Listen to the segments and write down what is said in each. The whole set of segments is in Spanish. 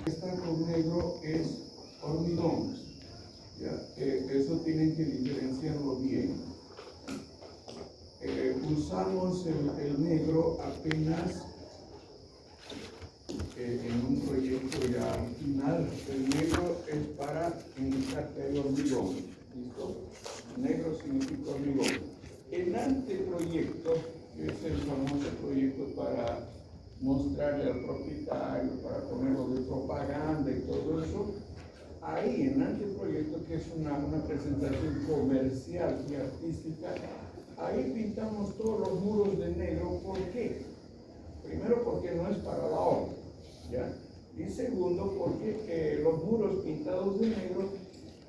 Esta con negro es hormigón, ¿ya? Eso tienen que diferenciarlo bien. Usamos el negro apenas en un proyecto ya final. El negro es para indicar que hay hormigón, ¿listo? Negro significa hormigón. El anteproyecto, que es el famoso proyecto para mostrarle al propietario, para ponerlo de propaganda y todo eso, ahí en el anteproyecto, que es una presentación comercial y artística, ahí pintamos todos los muros de negro. ¿Por qué? Primero, porque no es para la obra, ¿ya? Y segundo, porque los muros pintados de negro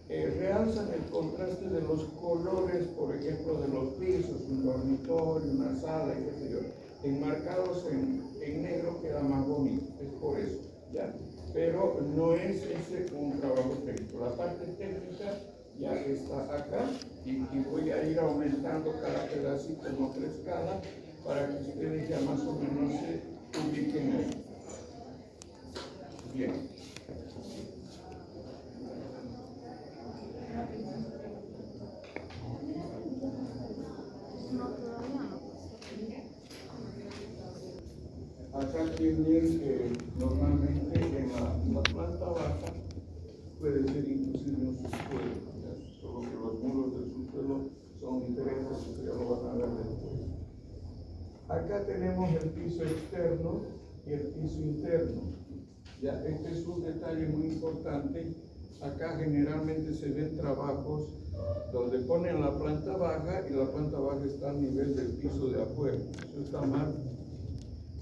realzan el contraste de los colores, por ejemplo, de los pisos, un dormitorio, una sala, y qué sé yo, enmarcados en negro queda más bonito, es por eso, ¿ya? Pero no es ese un trabajo técnico. La parte técnica ya está acá y voy a ir aumentando cada pedacito en otra escala para que ustedes ya más o menos se ubiquen ahí. Bien. Acá tienen normalmente en la planta baja puede ser inclusive un subsuelo, ¿ya? Solo que los muros del subsuelo son diferentes, eso ya lo van a ver después. Acá tenemos el piso externo y el piso interno. Ya, este es un detalle muy importante. Acá generalmente se ven trabajos donde ponen la planta baja y la planta baja está a nivel del piso de afuera. Eso está mal.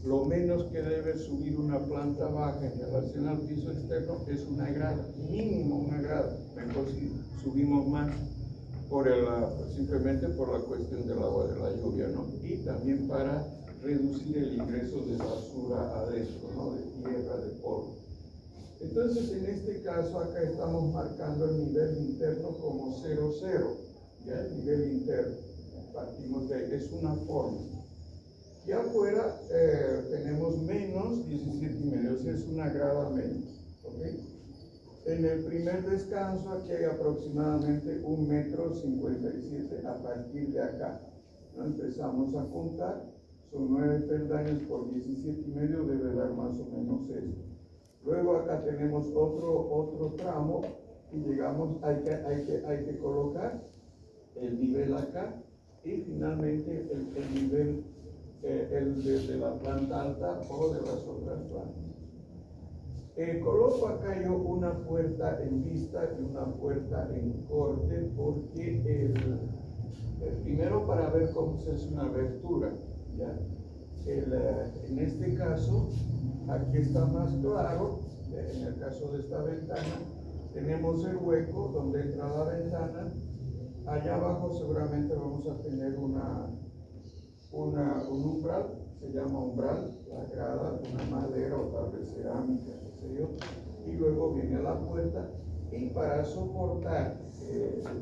Lo menos que debe subir una planta baja en relación al piso externo es una grada, mínimo una grada. Mejor si subimos más simplemente por la cuestión del agua de la lluvia, ¿no? Y también para reducir el ingreso de basura adentro, ¿no? De tierra, de polvo. Entonces, en este caso, acá estamos marcando el nivel interno como 0,0, ¿ya? El nivel interno. Partimos de ahí, es una forma. Y afuera tenemos menos 17,5, o sea, es una grada menos, ¿ok? En el primer descanso aquí hay aproximadamente 1,57 m a partir de acá, ¿no? Empezamos a contar, son 9 peldaños por 17,5, debe dar más o menos esto. Luego acá tenemos otro tramo y llegamos, hay que colocar el nivel acá y finalmente el nivel de la planta alta o de las otras plantas. Coloco acá yo una puerta en vista y una puerta en corte porque primero para ver cómo se hace una abertura, ¿ya? En este caso, aquí está más claro, en el caso de esta ventana, tenemos el hueco donde entra la ventana. Allá abajo seguramente vamos a tener un umbral, se llama umbral, la grada, una madera o tal vez cerámica, qué sé yo, y luego viene la puerta, y para soportar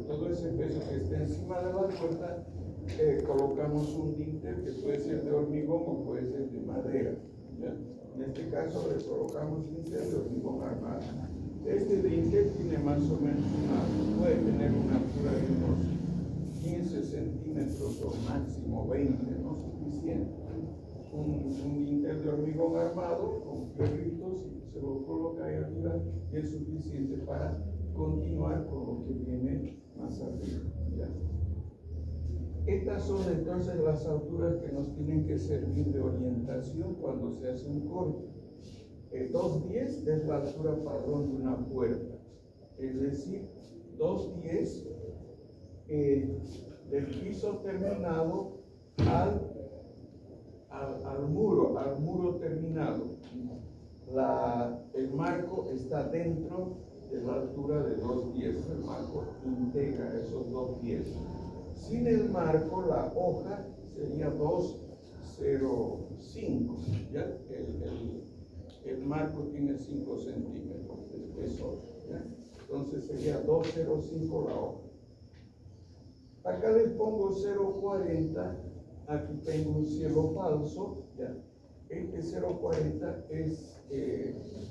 todo ese peso que está encima de la puerta, colocamos un dintel que puede ser de hormigón o puede ser de madera, ¿ya? En este caso le colocamos dintel de hormigón armado. Este dintel tiene más o menos puede tener una altura de unos 15 centímetros o máximo 20, no suficiente. Un dintel de hormigón armado con fierritos y se lo coloca ahí arriba y es suficiente para continuar con lo que viene más arriba, ¿ya? Estas son entonces las alturas que nos tienen que servir de orientación cuando se hace un corte. 2,10 es la altura padrón de una puerta, es decir, 2,10 del piso terminado al muro terminado. El marco está dentro de la altura de 2,10, el marco integra esos 2,10. Sin el marco, la hoja sería 2,05, ¿ya? El marco tiene 5 centímetros de espesor, ¿ya? Entonces sería 2,05 la hoja. Acá les pongo 0,40, aquí tengo un cielo falso, ¿ya? Este 0,40 es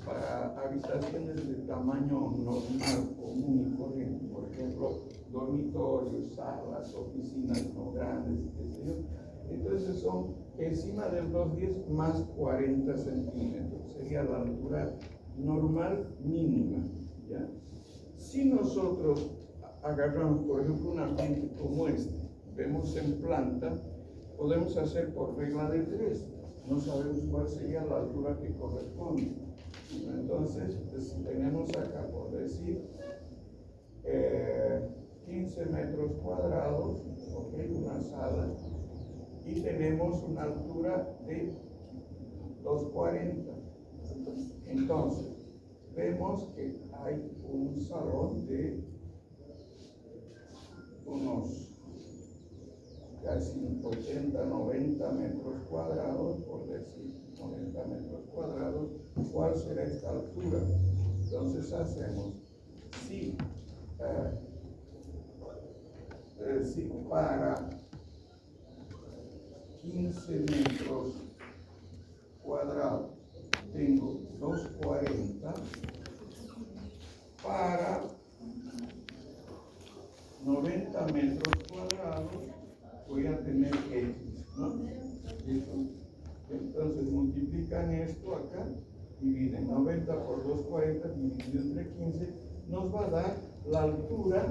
para habitaciones de tamaño normal, común y corriente, por ejemplo, dormitorios, salas, oficinas no grandes, qué sé yo. Entonces son encima del 210 más 40 centímetros, sería la altura normal mínima, ¿ya? Si nosotros agarramos, por ejemplo, un ambiente como este, vemos en planta, podemos hacer por regla de 3, no sabemos cuál sería la altura que corresponde. Entonces, pues, tenemos acá, por decir, 15 metros cuadrados, ok, una sala, y tenemos una altura de 240. Entonces, vemos que hay un salón de unos casi 80, 90 metros cuadrados, por decir 90 metros cuadrados. ¿Cuál será esta altura? Entonces hacemos, si para 15 metros cuadrados tengo 240, para 90 metros cuadrados voy a tener X, ¿no? Entonces multiplican esto acá, dividen 90 por 240 dividido entre 15, nos va a dar la altura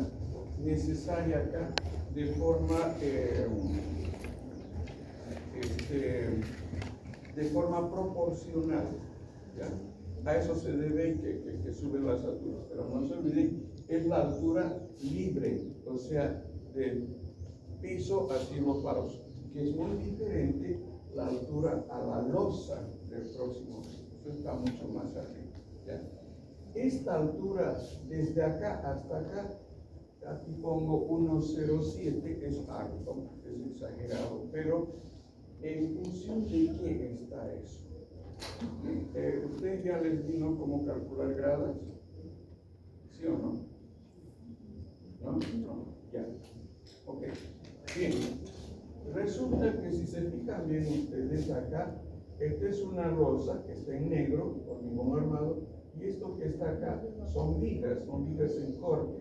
necesaria acá de forma proporcional, ¿ya? A eso se debe que suben las alturas, pero no se olviden, es la altura libre, o sea, del piso a cielo paros, que es muy diferente la altura a la losa del próximo piso. Eso está mucho más arriba, ¿ya? Esta altura desde acá hasta acá, aquí pongo 1,07, es alto, es exagerado, pero ¿en función de qué está eso? ¿Ustedes ya les vino cómo calcular gradas? ¿Sí o no? ¿No? No, ya. Ok. Bien. Resulta que si se fijan bien ustedes acá, esta es una losa que está en negro, hormigón armado, y esto que está acá son vigas en corte.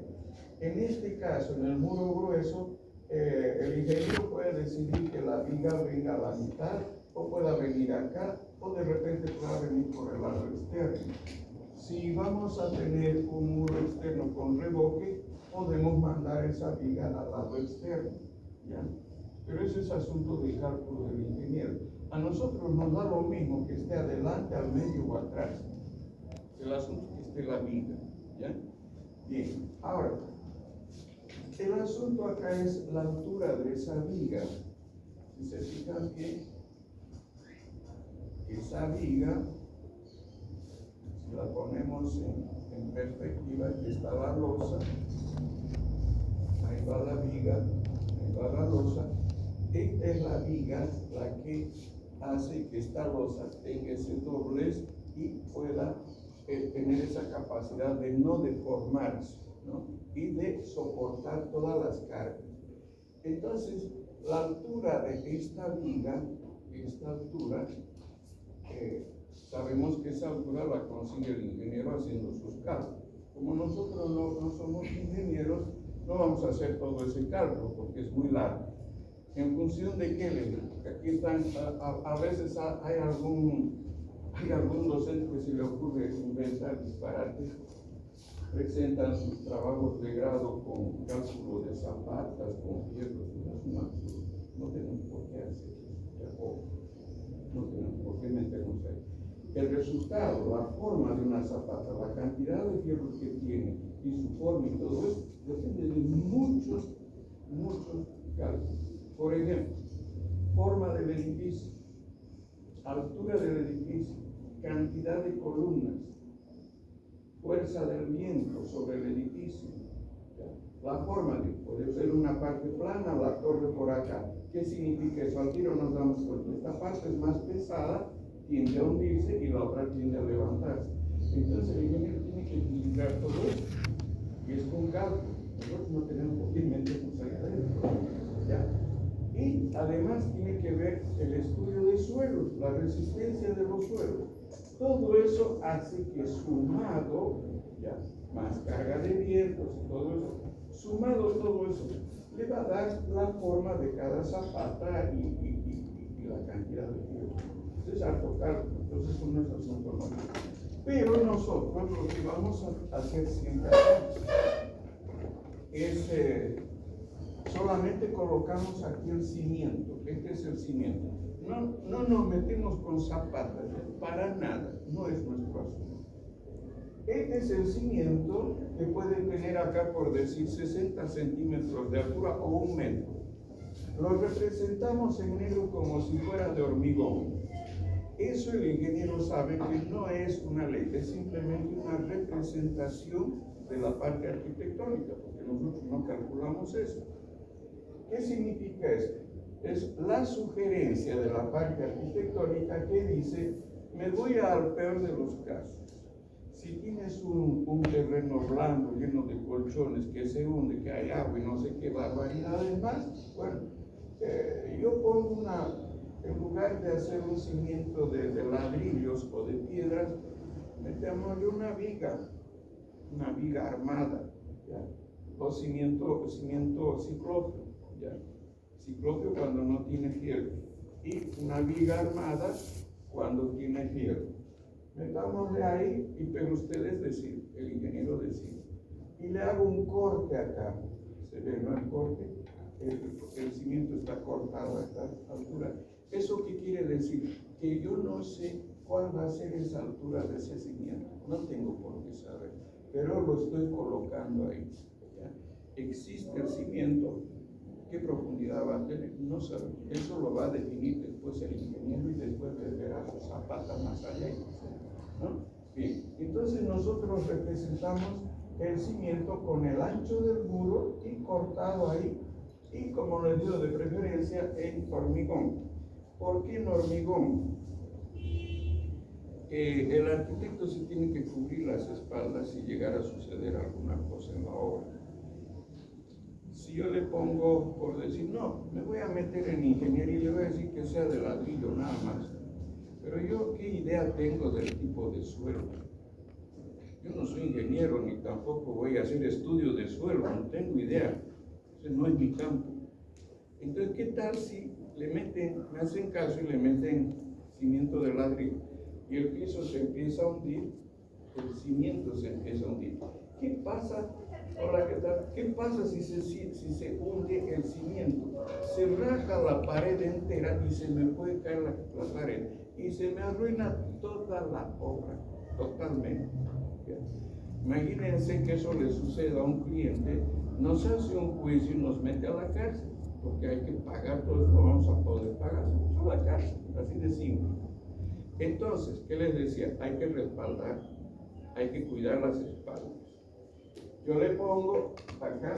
En este caso, en el muro grueso, el ingeniero puede decidir que la viga venga a la mitad, o pueda venir acá, o de repente pueda venir por el lado externo. Si vamos a tener un muro externo con revoque, podemos mandar esa viga al lado externo, ¿ya? Pero ese es asunto de cálculo del ingeniero. A nosotros nos da lo mismo que esté adelante, al medio o atrás. El asunto es que esté la viga, ¿ya? Bien, ahora, el asunto acá es la altura de esa viga. Si se fijan bien, esa viga, si la ponemos en perspectiva, aquí está la losa, ahí va la viga, ahí va la losa. Esta es la viga la que hace que esta losa tenga ese doblez y pueda tener esa capacidad de no deformarse, ¿no? Y de soportar todas las cargas. Entonces, la altura de esta viga, esta altura, sabemos que esa altura la consigue el ingeniero haciendo sus cálculos. Como nosotros no somos ingenieros, no vamos a hacer todo ese cálculo porque es muy largo. ¿En función de qué le digo? Aquí están, a veces hay algún docente que se le ocurre inventar disparates, presentan sus trabajos de grado con cálculo de zapatas, con fierros, no tenemos por qué hacer eso, no tenemos por qué meternos ahí. El resultado, la forma de una zapata, la cantidad de fierros que tiene y su forma y todo eso, depende de muchos cálculos. Por ejemplo, forma del edificio, altura del edificio, cantidad de columnas, fuerza del viento sobre el edificio, la forma de, puede ser una parte plana, la torre por acá. ¿Qué significa eso? Al tiro nos damos cuenta, esta parte es más pesada, tiende a hundirse y la otra tiende a levantarse. Entonces el ingeniero tiene que equilibrar todo esto, y es con cálculo. Nosotros no tenemos por qué meternos ahí adentro, ¿ya? Y además tiene que ver el estudio de suelos, la resistencia de los suelos. Todo eso hace que sumado, ya, más carga de vientos y todo eso, sumado todo eso, le va a dar la forma de cada zapata y la cantidad de giro. Entonces, al tocar, entonces son nuestros asuntos normales. Pero nosotros lo que vamos a hacer siempre es solamente colocamos aquí el cimiento. Este es el cimiento. No nos metemos con zapatas, para nada, no es nuestro asunto. Este es el cimiento que puede tener acá, por decir, 60 centímetros de altura o 1 metro. Lo representamos en negro como si fuera de hormigón. Eso el ingeniero sabe que no es una ley, es simplemente una representación de la parte arquitectónica, porque nosotros no calculamos eso. ¿Qué significa esto? Es la sugerencia de la parte arquitectónica que dice, me voy al peor de los casos. Si tienes un terreno blando lleno de colchones que se hunde, que hay agua y no sé qué barbaridades más, bueno, yo pongo en lugar de hacer un cimiento de ladrillos o de piedras, metémosle una viga armada, ¿ya? O cimiento ciclópeo, ¿ya? Ciclópeo cuando no tiene fierro, y una viga armada cuando tiene fierro. Metámosle ahí, pero ustedes deciden, el ingeniero decide. Y le hago un corte acá, se ve, ¿no? El corte, el cimiento está cortado a esta altura. ¿Eso qué quiere decir? Que yo no sé cuál va a ser esa altura de ese cimiento, no tengo por qué saber, pero lo estoy colocando ahí, ¿ya? Existe el cimiento, ¿qué profundidad va a tener? No sabemos, eso lo va a definir después el ingeniero y después verá su zapata más allá, ¿no? Bien, entonces nosotros representamos el cimiento con el ancho del muro y cortado ahí, y como les digo, de preferencia en hormigón. ¿Por qué en hormigón? El arquitecto se tiene que cubrir las espaldas si llegara a suceder alguna cosa en la obra. Si yo le pongo, por decir, no, me voy a meter en ingeniería y le voy a decir que sea de ladrillo nada más, pero yo qué idea tengo del tipo de suelo. Yo no soy ingeniero ni tampoco voy a hacer estudios de suelo, no tengo idea, ese no es mi campo. Entonces, ¿qué tal si me hacen caso y le meten cimiento de ladrillo y el piso se empieza a hundir, el cimiento se empieza a hundir? ¿Qué pasa? Hola, ¿qué tal? ¿Qué pasa si se hunde el cimiento? Se raja la pared entera y se me puede caer la pared y se me arruina toda la obra, totalmente. Imagínense que eso le suceda a un cliente, nos hace un juicio y nos mete a la cárcel, porque hay que pagar, todos no vamos a poder pagar, a la cárcel, así de simple. Entonces, ¿qué les decía? Hay que respaldar, hay que cuidar las espaldas. Yo le pongo acá,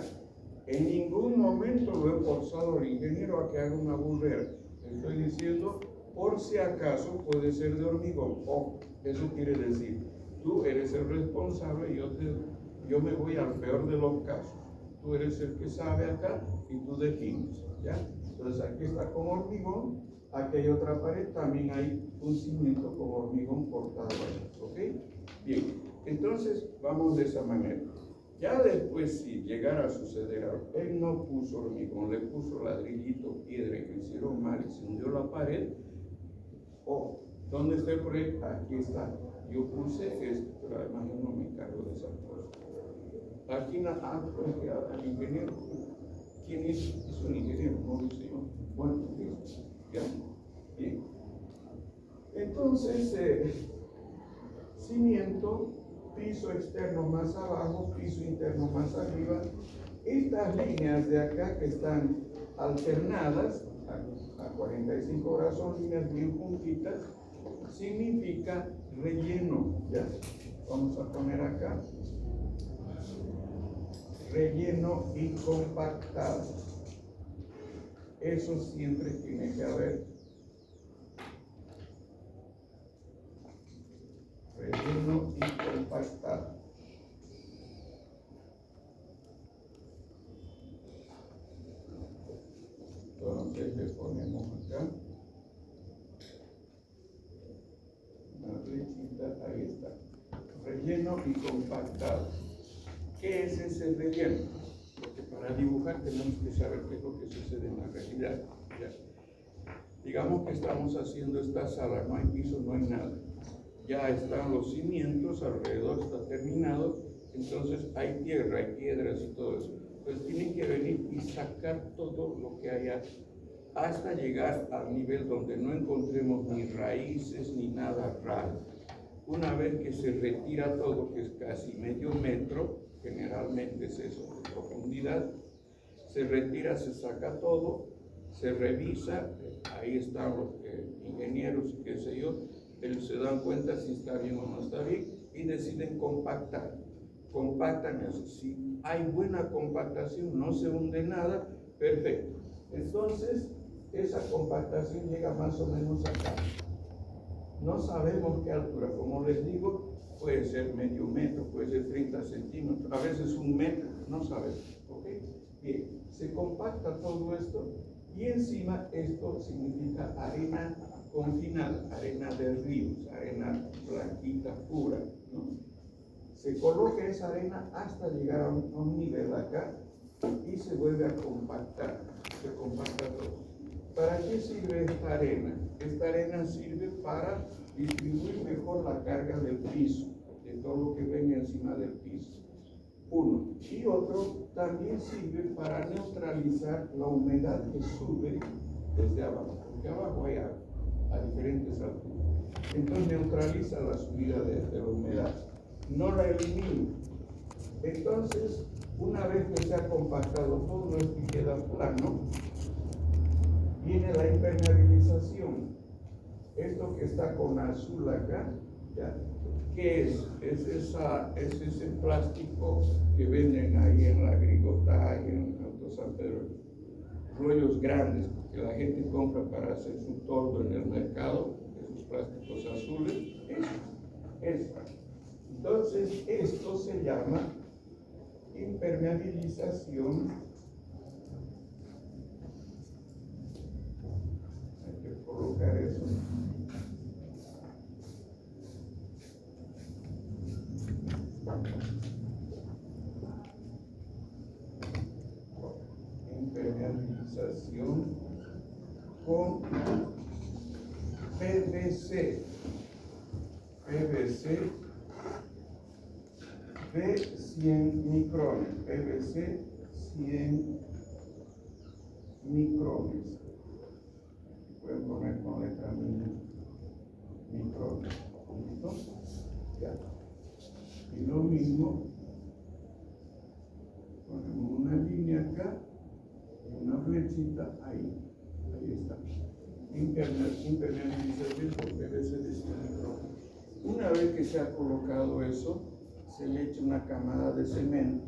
en ningún momento lo he forzado al ingeniero a que haga una burrera. Le estoy diciendo, por si acaso puede ser de hormigón. Ojo, eso quiere decir, tú eres el responsable y yo me voy al peor de los casos. Tú eres el que sabe acá y tú defines, ¿ya? Entonces aquí está con hormigón, aquí hay otra pared, también hay un cimiento con hormigón cortado ahí, ¿ok? Bien, entonces vamos de esa manera. Ya después, si llegara a suceder algo, él no puso hormigón, le puso ladrillito, piedra, y lo hicieron mal y se hundió la pared. Oh, ¿dónde está el proyecto? Aquí está. Yo puse esto, pero además yo no me encargo de esas cosas. Aquí al ingeniero, ¿quién es? Es un ingeniero, no lo hice yo. Bueno, ya, bien. Entonces, cimiento, piso externo más abajo, piso interno más arriba. Estas líneas de acá que están alternadas a 45 grados son líneas bien juntitas, significa relleno, ¿ya? Vamos a poner acá relleno y compactado. Eso siempre tiene que haber. Relleno y compactado. Entonces le ponemos acá una flechita. compactado. ¿Qué es ese relleno? Porque para dibujar tenemos que saber qué es lo que sucede en la realidad. ¿Ya? Digamos que estamos haciendo esta sala, no hay piso, no hay nada. Ya están los cimientos, alrededor está terminado, entonces hay tierra, hay piedras y todo eso. Pues tienen que venir y sacar todo lo que haya hasta llegar al nivel donde no encontremos ni raíces ni nada raro. Una vez que se retira todo, que es casi medio metro, generalmente es eso de profundidad, se retira, se saca todo, se revisa, ahí están los ingenieros y qué sé yo, ellos se dan cuenta si está bien o no está bien y deciden compactar. Compactan eso. Si hay buena compactación, no se hunde nada, perfecto. Entonces, esa compactación llega más o menos acá. No sabemos qué altura, como les digo, puede ser medio metro, puede ser 30 centímetros, a veces 1 metro, no sabemos. ¿Okay? Bien, se compacta todo esto y encima esto significa arena confinada, arena de ríos, arena blanquita, pura, ¿no? Se coloca esa arena hasta llegar a un nivel acá y se vuelve a compactar, se compacta todo. ¿Para qué sirve esta arena? Esta arena sirve para distribuir mejor la carga del piso, de todo lo que venga encima del piso. Uno. Y otro, también sirve para neutralizar la humedad que sube desde abajo, porque abajo hay agua a diferentes alturas. Entonces neutraliza la subida de la humedad, no la elimina. Entonces, una vez que se ha compactado todo esto y queda plano, viene la impermeabilización. Esto que está con azul acá, ¿ya? ¿Qué es? Es ese plástico que venden ahí en la Grigotá y en Alto San Pedro. Rollos grandes, que la gente compra para hacer su toldo en el mercado, esos plásticos azules. Eso. Entonces, esto se llama impermeabilización. Hay que colocar eso. Impermeabilización con PVC de 100 micrones, PVC 100 micrones. Pueden poner con letra micrones. ¿Listo? Ya. Y lo mismo, ponemos una línea acá y una flechita ahí. Ahí está. Impermeabilización por PVC de 100 micrones. Una vez que se ha colocado eso, se le echa una camada de cemento.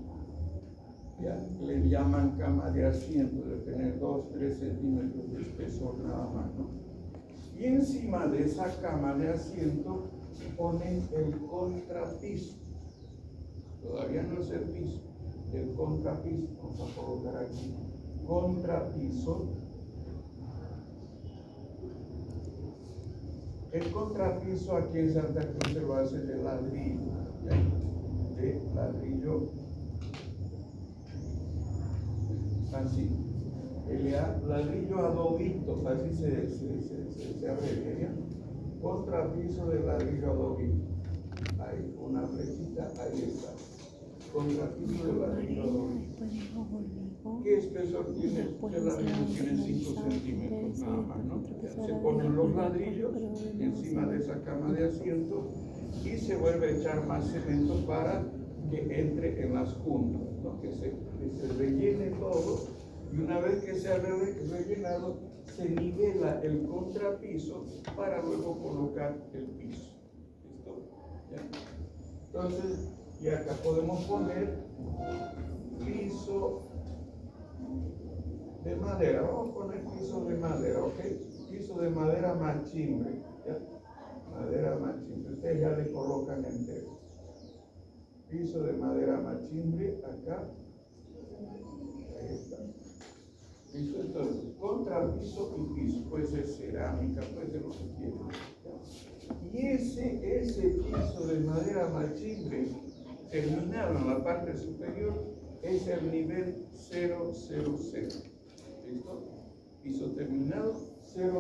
Ya, le llaman cama de asiento, de tener 2-3 centímetros de espesor nada más, ¿no? Y encima de esa cama de asiento ponen el contrapiso. Todavía no es el piso, el contrapiso. Vamos a colocar aquí contrapiso. El contrapiso aquí en Santa Cruz se lo hace de ladrillo, ¿ya? De ladrillo, así. El ladrillo adobito, así se abreviaría. Contrapiso de ladrillo adobito. Ahí, una flechita, ahí está. Contrapiso de ladrillo adobito. ¿Qué espesor tiene? El ladrillo tiene 5 centímetros nada más, ¿no? Se ponen los ladrillos encima de esa cama de asiento y se vuelve a echar más cemento para que entre en las juntas, ¿no? Que se rellene todo, y una vez que se ha rellenado, se nivela el contrapiso para luego colocar el piso. ¿Listo? ¿Ya? Entonces, y acá podemos poner piso de madera. Vamos a poner piso de madera, ¿ok? Piso de madera machimbre, ¿ya? Madera machimbre. Ustedes ya le colocan entero. Piso de madera machimbre, acá. Ahí está. Piso, entonces, contrapiso y piso. Puede ser cerámica, puede ser lo que quieran. Y ese piso de madera machimbre terminado en la parte superior es el nivel 000. ¿Listo? Piso terminado 000.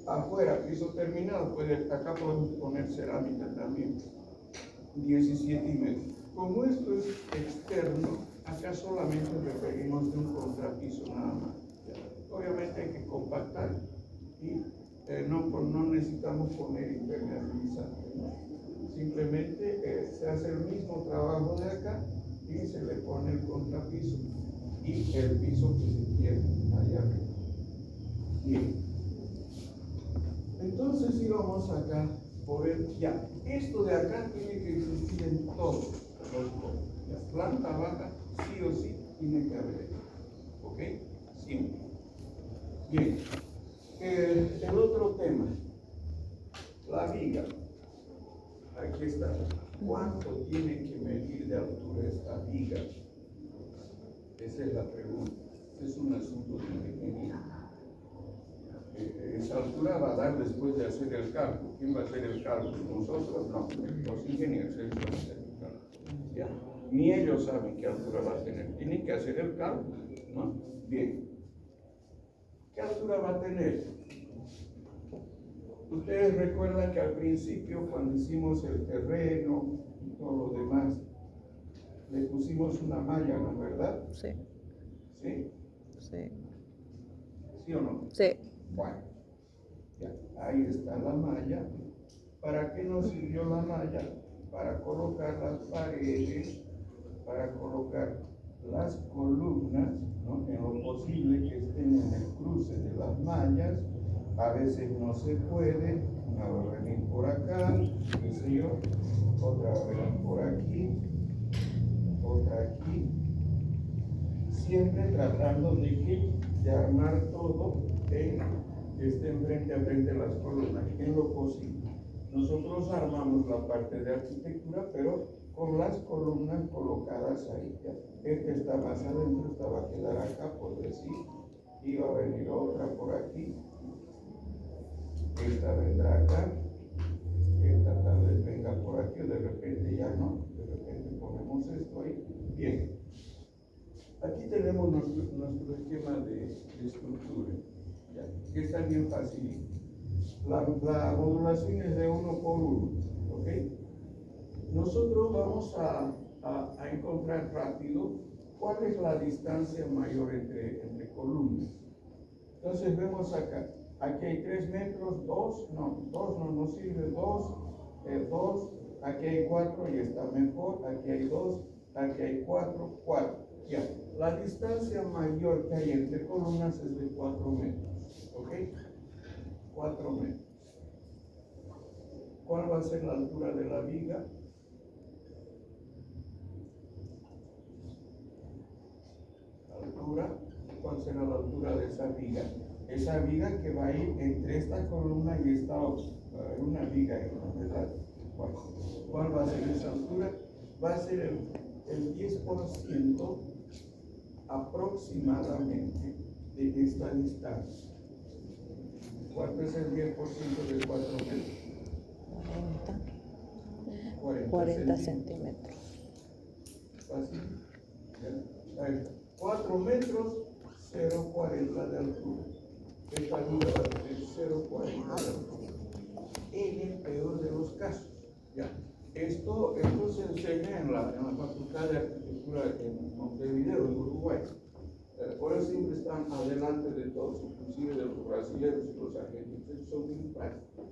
Afuera, piso terminado, acá podemos poner cerámica también, 17,5. Como esto es externo, acá solamente referimos de un contrapiso nada más. Obviamente hay que compactar y no necesitamos poner impermeabilizante, ¿no? Simplemente se hace el mismo trabajo de acá y se le pone el contrapiso y el piso que se quiere allá arriba. Bien. Entonces íbamos acá por ya. Esto de acá tiene que existir en todos los codos. La planta baja sí o sí tiene que haber. ¿Ok? Siempre. Bien. El otro tema. La viga. Aquí está. ¿Cuánto tiene que medir de altura esta viga? Esa es la pregunta. Este es un asunto de ingeniería. Esa altura va a dar después de hacer el cálculo. ¿Quién va a hacer el cálculo? ¿Nosotros? No, los ingenieros ellos van a hacer el cálculo. ¿Ya? Ni ellos saben qué altura va a tener. Tienen que hacer el cálculo, ¿no? Bien. ¿Qué altura va a tener? Ustedes recuerdan que al principio, cuando hicimos el terreno y todo lo demás, le pusimos una malla, ¿no es verdad? Sí. ¿Sí? Sí. ¿Sí o no? Sí. Bueno, ya, ahí está la malla. ¿Para qué nos sirvió la malla? Para colocar las paredes, para colocar las columnas, ¿no? En lo posible que estén en el cruce de las mallas. A veces no se puede, una va a venir por acá, qué sé yo, otra va a venir por aquí, otra aquí. Siempre tratando de armar todo que estén frente a frente las columnas, en lo posible. Nosotros armamos la parte de arquitectura, pero con las columnas colocadas ahí. ¿Ya? Esta está más adentro, esta va a quedar acá, por decir, y va a venir otra por aquí. Esta vendrá acá, esta tal vez venga por aquí, o de repente ya no, de repente ponemos esto ahí. Bien. Aquí tenemos nuestro esquema de estructura, ¿ya? Que está bien fácil. La modulación es de 1 por 1, ¿ok? Nosotros vamos a encontrar rápido cuál es la distancia mayor entre columnas. Entonces vemos acá, aquí hay 3 metros, 2 no nos sirve, 2, aquí hay 4 y está mejor, aquí hay 2, aquí hay 4, 4. Ya, la distancia mayor que hay entre columnas es de 4 metros, ¿ok? 4 metros. ¿Cuál va a ser la altura de la viga? ¿Cuál será la altura de esa viga? Esa viga que va a ir entre esta columna y esta otra. Va a haber una viga ahí, ¿verdad? ¿Cuál va a ser esa altura? Va a ser el 10% aproximadamente de esta distancia. ¿Cuánto es el 10% de 4 metros? 40 centímetros. Fácil. Ahí está. 4 metros, 0,40 de altura. Esta altura va a tener 0,40 de altura. En el peor de los casos. ¿Ya? Esto se enseña en la Facultad de Arquitectura en Montevideo, en Uruguay. Por eso siempre están adelante de todos, inclusive de los brasileños y los argentinos. Ellos son muy prácticos.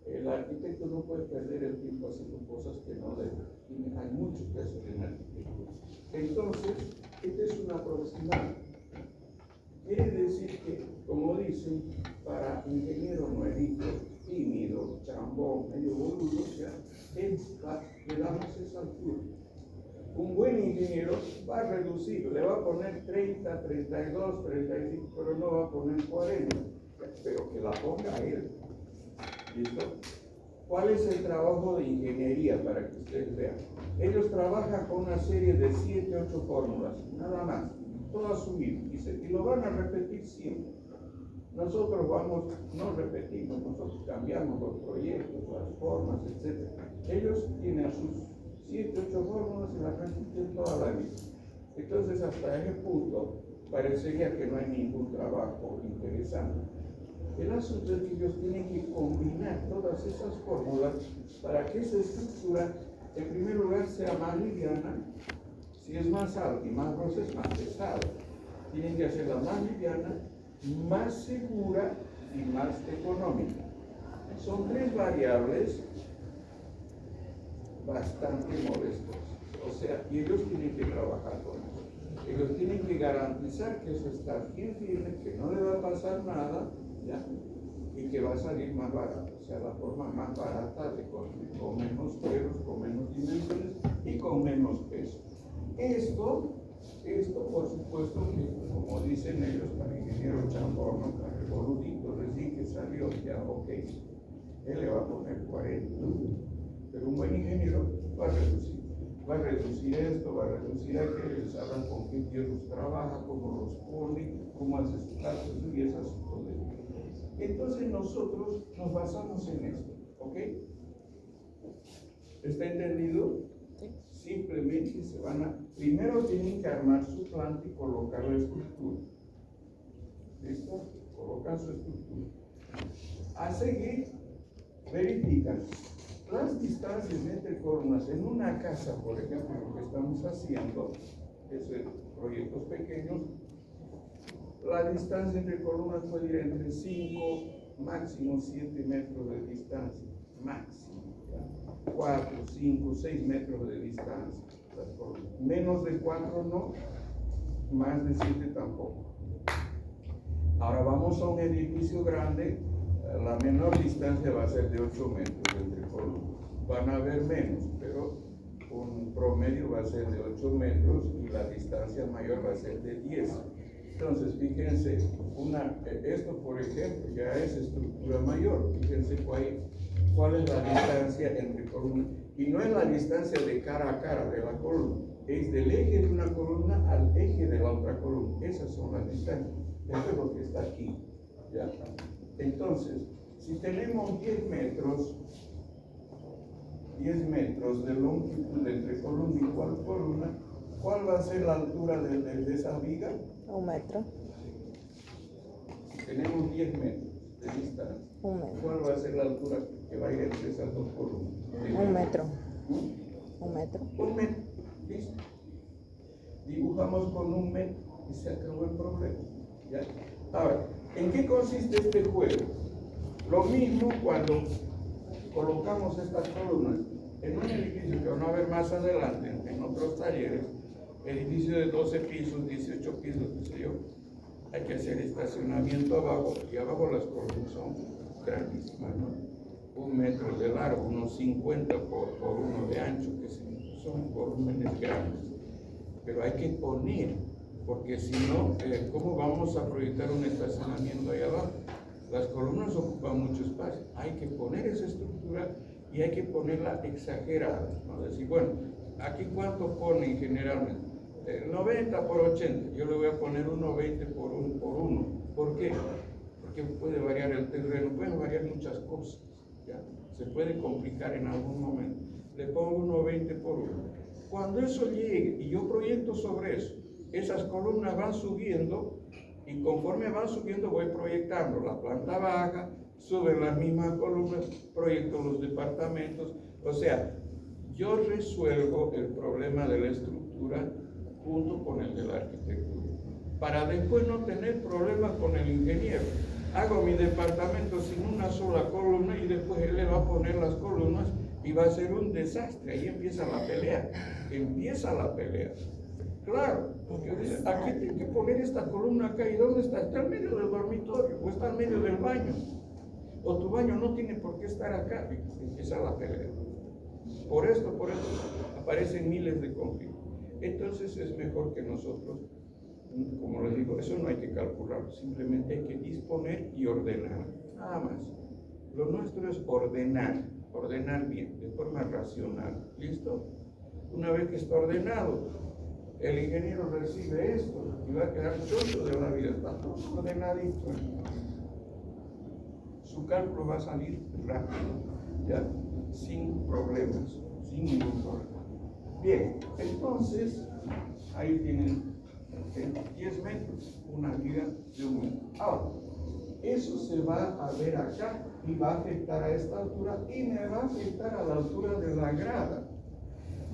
El arquitecto no puede perder el tiempo haciendo cosas que no debe. Hay mucho que hacer en arquitectura. Entonces, este es un aproximado. Quiere decir que, como dicen, para ingeniero nuevito, tímido, chambón, medio boludo, le damos esa altura. Un buen ingeniero va a reducir, le va a poner 30, 32, 35, pero no va a poner 40, pero que la ponga él. ¿Listo? ¿Cuál es el trabajo de ingeniería para que ustedes vean? Ellos trabajan con una serie de 7, 8 fórmulas, nada más, toda su vida, y lo van a repetir siempre. Nosotros no repetimos, nosotros cambiamos los proyectos, las formas, etc. Ellos tienen sus 7, 8 fórmulas y las repiten toda la vida. Entonces, hasta ese punto, parecería que no hay ningún trabajo interesante. El asunto es que ellos tienen que combinar todas esas fórmulas para que esa estructura, en primer lugar, sea más liviana. Si es más alta y más gruesa, es más pesada. Tienen que hacerla más liviana, más segura y más económica. Son tres variables bastante molestas. O sea, y ellos tienen que trabajar con eso. Ellos tienen que garantizar que eso está bien firme, que no le va a pasar nada, ¿ya? Y que va a salir más barato. O sea, la forma más barata de construir, con menos peros, con menos dimensiones y con menos peso. Esto por supuesto que, como dicen ellos, para el ingeniero Chambón, ¿no? Para el boludito recién que salió, ya ok, él le va a poner 40, pero un buen ingeniero va a reducir esto, va a reducir aquello, sabrán con qué hierros trabaja, cómo los pone, cómo hace sus cálculos y esas cosas. Entonces nosotros nos basamos en esto, ¿ok? ¿Está entendido? Simplemente primero tienen que armar su planta y colocar la estructura. ¿Listo? Colocan su estructura. A seguir, verifican las distancias entre columnas en una casa, por ejemplo, lo que estamos haciendo, es proyectos pequeños. La distancia entre columnas puede ir entre 5, máximo 7 metros de distancia, máximo. 4, 5, 6 metros de distancia. Menos de 4 no, más de 7 tampoco. Ahora vamos a un edificio grande, la menor distancia va a ser de 8 metros entre columnas. Van a haber menos, pero un promedio va a ser de 8 metros y la distancia mayor va a ser de 10. Entonces, fíjense, esto por ejemplo ya es estructura mayor. Fíjense cuál es la distancia entre columnas. Y no es la distancia de cara a cara de la columna, es del eje de una columna al eje de la otra columna. Esas son las distancias. Esto es lo que está aquí. ¿Ya? Entonces, si tenemos 10 metros de longitud entre columna y columna, ¿cuál va a ser la altura de esa viga? 1 metro. Tenemos 10 metros de distancia. 1 metro. ¿Cuál va a ser la altura que va a ir entre esas dos columnas? 1 metro. 1 metro. 1 metro. ¿Listo? Dibujamos con 1 metro y se acabó el problema. ¿Ya? Ahora, ¿en qué consiste este juego? Lo mismo cuando colocamos estas columnas en un edificio que van a ver más adelante, en otros talleres, edificio de 12 pisos, 18 pisos, qué sé yo. Hay que hacer estacionamiento abajo, y abajo las columnas son grandísimas, ¿no? 1 metro de largo, unos 50 por 1 de ancho, que son volúmenes grandes. Pero hay que poner, porque si no, ¿cómo vamos a proyectar un estacionamiento ahí abajo? Las columnas ocupan mucho espacio. Hay que poner esa estructura y hay que ponerla exagerada, ¿no? Decir, bueno, aquí cuánto ponen generalmente. 90 por 80, yo le voy a poner 1,20 por 1. ¿Por qué? Porque puede variar el terreno, pueden variar muchas cosas, ¿ya? Se puede complicar en algún momento. Le pongo 1,20 por 1. Cuando eso llegue y yo proyecto sobre eso, esas columnas van subiendo y conforme van subiendo voy proyectando la planta baja, suben las mismas columnas, proyecto los departamentos. O sea, yo resuelvo el problema de la estructura junto con el de la arquitectura, para después no tener problemas con el ingeniero. Hago mi departamento sin una sola columna y después él le va a poner las columnas y va a ser un desastre. Ahí empieza la pelea, Claro, porque dice, aquí tengo que poner esta columna acá, ¿y dónde está? Está en medio del dormitorio, o está en medio del baño, o tu baño no tiene por qué estar acá, y empieza la pelea. Por esto aparecen miles de conflictos. Entonces es mejor que nosotros, como les digo, eso no hay que calcularlo, simplemente hay que disponer y ordenar, nada más. Lo nuestro es ordenar bien, de forma racional, ¿listo? Una vez que está ordenado, el ingeniero recibe esto y va a quedar chocho de la vida, está todo ordenadito. Su cálculo va a salir rápido, ¿ya? Sin problemas, sin ningún problema. Bien, entonces, ahí tienen 10 metros, una viga de 1 metro. Ahora, eso se va a ver acá y va a afectar a esta altura y me va a afectar a la altura de la grada.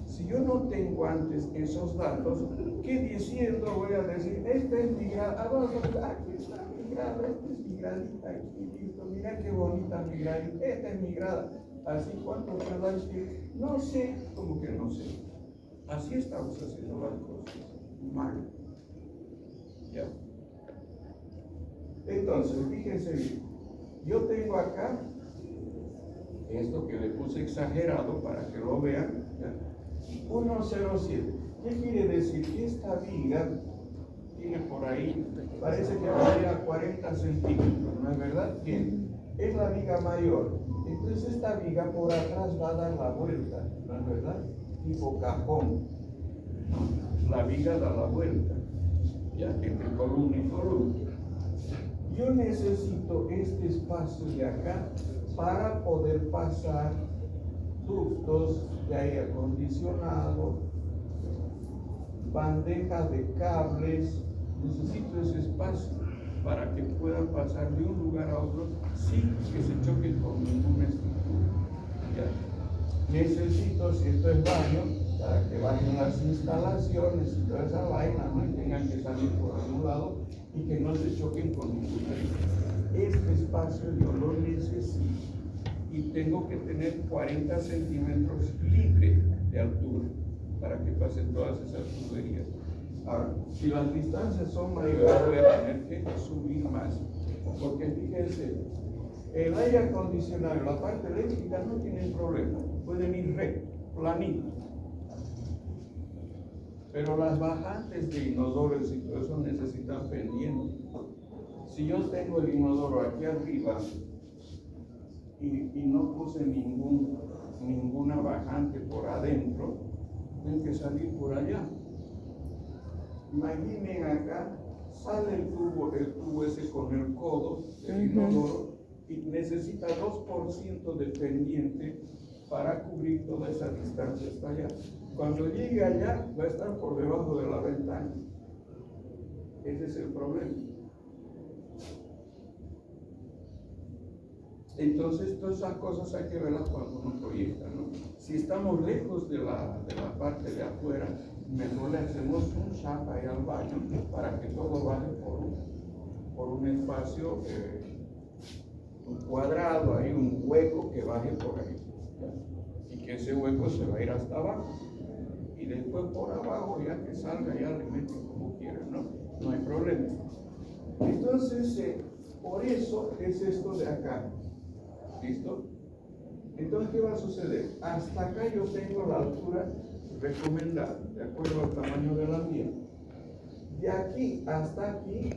Si yo no tengo antes esos datos, ¿qué diciendo voy a decir? Esta es mi grada, aquí está mi grada, esta es mi gradita, aquí listo, mira qué bonita mi gradita, esta es mi grada. Así, ¿cuánto gradas que? No sé, como que no sé. Así estamos haciendo las cosas, mal. Ya. Entonces, fíjense bien, yo tengo acá esto que le puse exagerado para que lo vean, ¿ya? 1,07. ¿Qué quiere decir? Que esta viga tiene por ahí, parece que varía 40 centímetros, ¿no es verdad? Bien, es la viga mayor. Entonces esta viga por atrás va a dar la vuelta, ¿no es verdad? Tipo cajón. La viga da la vuelta, ya, entre columna y columna. Yo necesito este espacio de acá para poder pasar ductos de aire acondicionado, bandejas de cables. Necesito ese espacio para que puedan pasar de un lugar a otro sin que se choquen con ninguna estructura. ¿Ya? Necesito, si esto es baño, para que bajen las instalaciones y toda esa vaina, ¿no? Y tengan que salir por algún lado y que no se choquen con ninguna. Este espacio yo lo necesito y tengo que tener 40 centímetros libre de altura para que pasen todas esas tuberías. Ahora, si las distancias son mayores, voy a tener que subir más, porque fíjense, el aire acondicionado y la parte eléctrica no tienen problema, pueden ir recto, planito. Pero las bajantes de inodoros y todo eso necesitan pendiente. Si yo tengo el inodoro aquí arriba y no puse ninguna bajante por adentro, tengo que salir por allá. Imaginen acá, sale el tubo ese con el codo del inodoro y necesita 2% de pendiente para cubrir toda esa distancia hasta allá. Cuando llegue allá, va a estar por debajo de la ventana. Ese es el problema. Entonces, todas esas cosas hay que verlas cuando uno proyecta, ¿no? Si estamos lejos de la parte de afuera, mejor le hacemos un shaft ahí al baño para que todo baje por un espacio, un cuadrado, ahí un hueco que baje por ahí, ¿ya? Y que ese hueco se va a ir hasta abajo. Y después por abajo, ya que salga, ya le meten como quieran, ¿no? No hay problema. Entonces, por eso es esto de acá. ¿Listo? Entonces, ¿qué va a suceder? Hasta acá yo tengo la altura recomendada, de acuerdo al tamaño del ambiente. De aquí hasta aquí